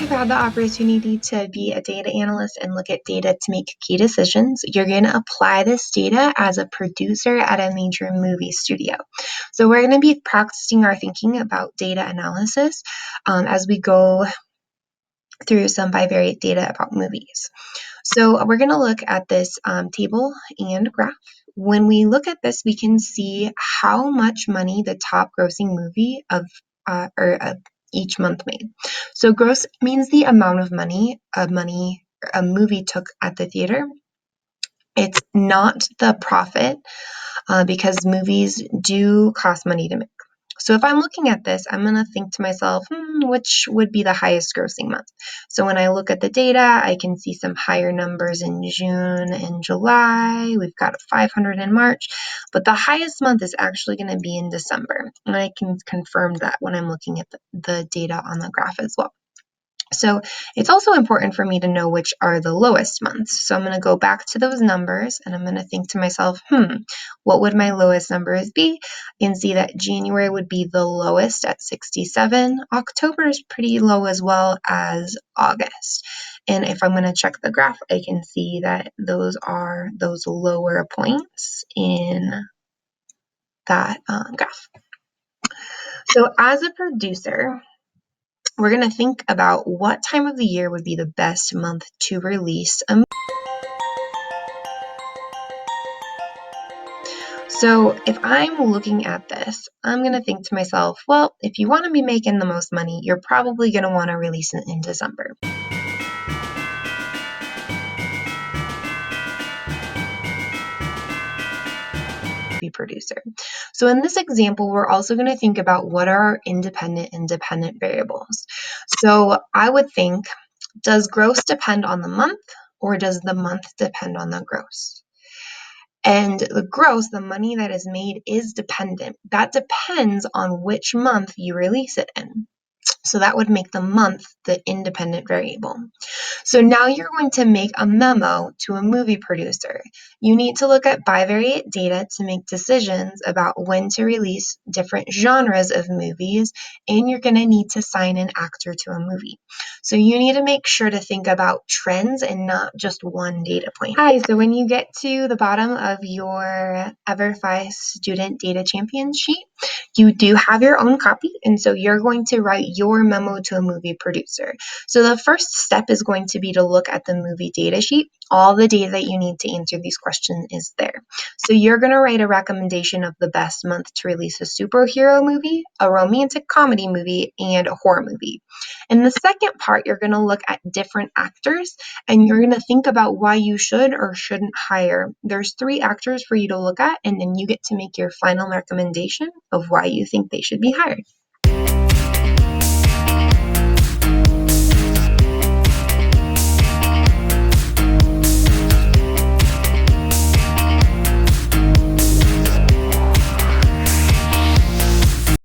you've had the opportunity to be a data analyst and look at data to make key decisions, you're going to apply this data as a producer at a major movie studio. So we're going to be practicing our thinking about data analysis as we go through some bivariate data about movies. So we're going to look at this table and graph. When we look at this, we can see how much money the top grossing movie of each month made. So gross means the amount of money a movie took at the theater. It's not the profit because movies do cost money to make. So if I'm looking at this, I'm going to think to myself, which would be the highest grossing month? So when I look at the data, I can see some higher numbers in June and July. We've got 500 in March, but the highest month is actually going to be in December. And I can confirm that when I'm looking at the data on the graph as well. So it's also important for me to know which are the lowest months. So I'm going to go back to those numbers and I'm going to think to myself, what would my lowest numbers be? You can see that January would be the lowest at 67. October is pretty low as well as August. And if I'm going to check the graph, I can see that those are those lower points in that graph. So as a producer, we're going to think about what time of the year would be the best month to release a movie. So if I'm looking at this, I'm going to think to myself, well, if you want to be making the most money, you're probably going to want to release it in December. Producer. So in this example, we're also going to think about what are our independent and dependent variables. So I would think, does gross depend on the month or does the month depend on the gross? And the gross, the money that is made, is dependent. That depends on which month you release it in. So that would make the month the independent variable. So now you're going to make a memo to a movie producer. You need to look at bivariate data to make decisions about when to release different genres of movies, and you're going to need to assign an actor to a movie. So you need to make sure to think about trends and not just one data point. Hi, so when you get to the bottom of your EverFi Student Data Champions sheet, you do have your own copy, and so you're going to write your memo to a movie producer. So the first step is going to be to look at the movie data sheet. All the data that you need to answer these questions is there. So you're going to write a recommendation of the best month to release a superhero movie, a romantic comedy movie, and a horror movie. In the second part, you're going to look at different actors, and you're going to think about why you should or shouldn't hire. There's 3 actors for you to look at, and then you get to make your final recommendation of why you think they should be hired.